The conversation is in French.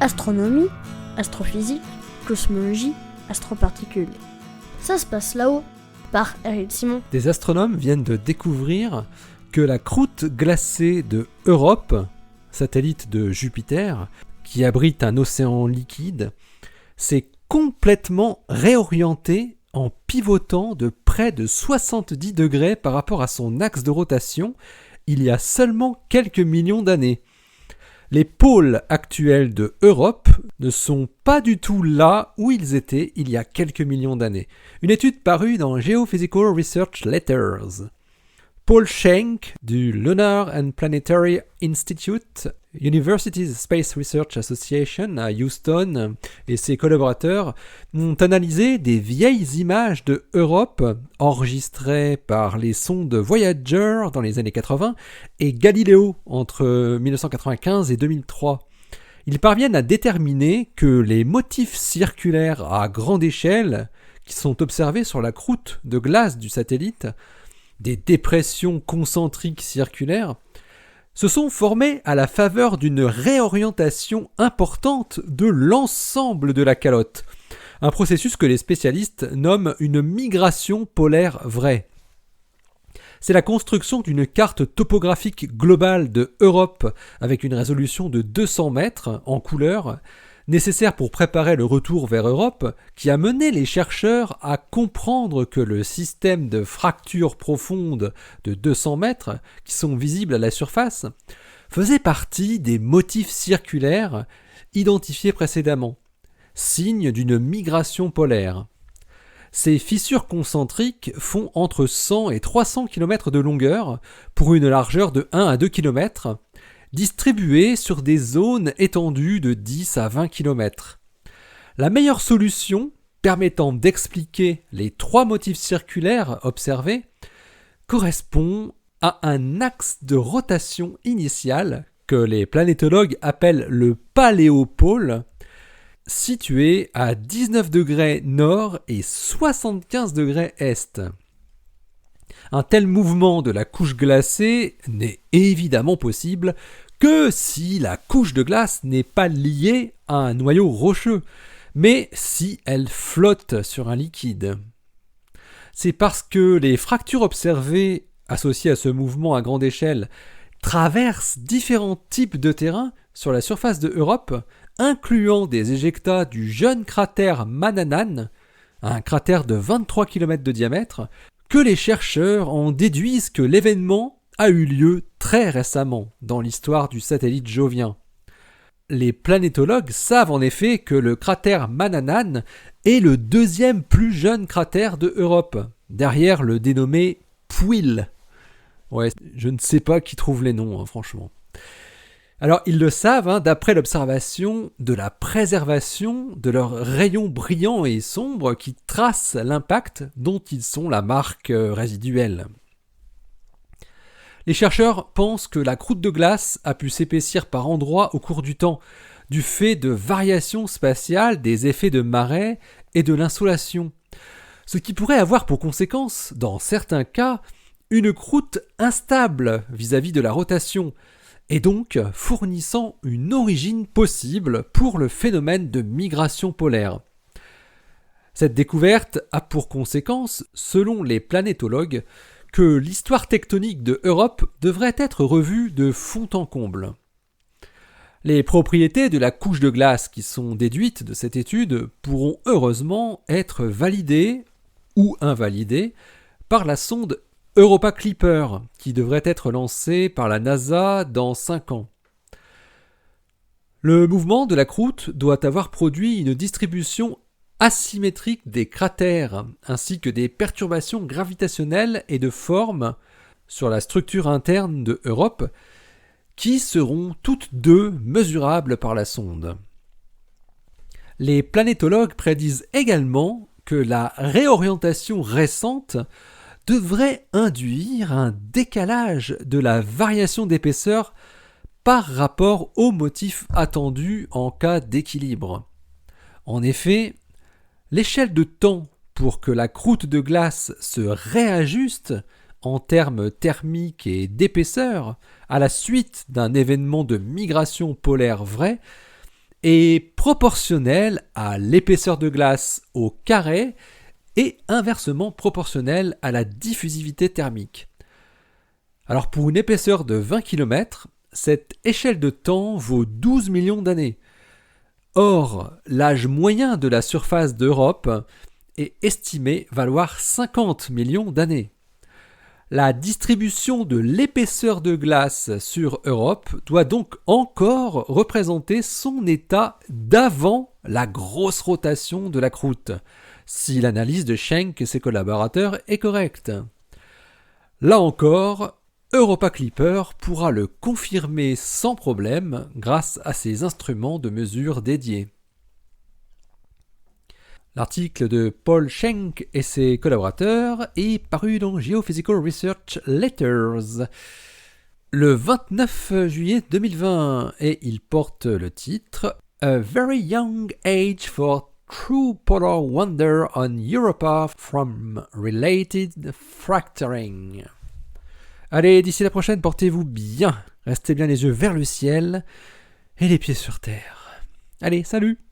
astronomie, astrophysique, cosmologie, astroparticules. Ça se passe là-haut, par Eric Simon. Des astronomes viennent de découvrir que la croûte glacée de Europe, satellite de Jupiter, qui abrite un océan liquide, s'est complètement réorientée en pivotant de près de 70 degrés par rapport à son axe de rotation il y a seulement quelques millions d'années. Les pôles actuels de Europe ne sont pas du tout là où ils étaient il y a quelques millions d'années. Une étude parue dans Geophysical Research Letters. Paul Schenck du Lunar and Planetary Institute, University's Space Research Association à Houston et ses collaborateurs ont analysé des vieilles images de Europe enregistrées par les sondes Voyager dans les années 80 et Galileo entre 1995 et 2003. Ils parviennent à déterminer que les motifs circulaires à grande échelle qui sont observés sur la croûte de glace du satellite, des dépressions concentriques circulaires, se sont formés à la faveur d'une réorientation importante de l'ensemble de la calotte, un processus que les spécialistes nomment une migration polaire vraie. C'est la construction d'une carte topographique globale de Europe avec une résolution de 200 mètres en couleur, nécessaire pour préparer le retour vers Europe, qui a mené les chercheurs à comprendre que le système de fractures profondes de 200 mètres, qui sont visibles à la surface, faisait partie des motifs circulaires identifiés précédemment, signe d'une migration polaire. Ces fissures concentriques font entre 100 et 300 km de longueur pour une largeur de 1 à 2 km, distribuées sur des zones étendues de 10 à 20 km. La meilleure solution permettant d'expliquer les 3 motifs circulaires observés correspond à un axe de rotation initial que les planétologues appellent le paléopôle, situé à 19 degrés nord et 75 degrés est. Un tel mouvement de la couche glacée n'est évidemment possible que si la couche de glace n'est pas liée à un noyau rocheux, mais si elle flotte sur un liquide. C'est parce que les fractures observées, associées à ce mouvement à grande échelle, traversent différents types de terrains sur la surface de Europe, incluant des éjectats du jeune cratère Mannanan, un cratère de 23 km de diamètre, que les chercheurs en déduisent que l'événement a eu lieu très récemment dans l'histoire du satellite jovien. Les planétologues savent en effet que le cratère Mannanan est le 2e plus jeune cratère de Europe, derrière le dénommé Pwil. Ouais, je ne sais pas qui trouve les noms, franchement. Alors, ils le savent d'après l'observation de la préservation de leurs rayons brillants et sombres qui tracent l'impact dont ils sont la marque résiduelle. Les chercheurs pensent que la croûte de glace a pu s'épaissir par endroits au cours du temps, du fait de variations spatiales des effets de marée et de l'insolation, ce qui pourrait avoir pour conséquence, dans certains cas, une croûte instable vis-à-vis de la rotation, et donc fournissant une origine possible pour le phénomène de migration polaire. Cette découverte a pour conséquence, selon les planétologues, que l'histoire tectonique de Europe devrait être revue de fond en comble. Les propriétés de la couche de glace qui sont déduites de cette étude pourront heureusement être validées ou invalidées par la sonde Europa Clipper, qui devrait être lancée par la NASA dans 5 ans. Le mouvement de la croûte doit avoir produit une distribution asymétrique des cratères, ainsi que des perturbations gravitationnelles et de forme sur la structure interne de Europe, qui seront toutes deux mesurables par la sonde. Les planétologues prédisent également que la réorientation récente devrait induire un décalage de la variation d'épaisseur par rapport au motif attendu en cas d'équilibre. En effet, l'échelle de temps pour que la croûte de glace se réajuste en termes thermiques et d'épaisseur à la suite d'un événement de migration polaire vrai est proportionnelle à l'épaisseur de glace au carré et inversement proportionnelle à la diffusivité thermique. Alors pour une épaisseur de 20 km, cette échelle de temps vaut 12 millions d'années. Or, l'âge moyen de la surface d'Europe est estimé valoir 50 millions d'années. La distribution de l'épaisseur de glace sur Europe doit donc encore représenter son état d'avant la grosse rotation de la croûte, si l'analyse de Schenck et ses collaborateurs est correcte. Là encore, Europa Clipper pourra le confirmer sans problème grâce à ses instruments de mesure dédiés. L'article de Paul Schenck et ses collaborateurs est paru dans Geophysical Research Letters le 29 juillet 2020 et il porte le titre A Very Young Age for True Polar Wonder on Europa from Related Fracturing. Allez, d'ici la prochaine, portez-vous bien, restez bien les yeux vers le ciel et les pieds sur terre. Allez, salut!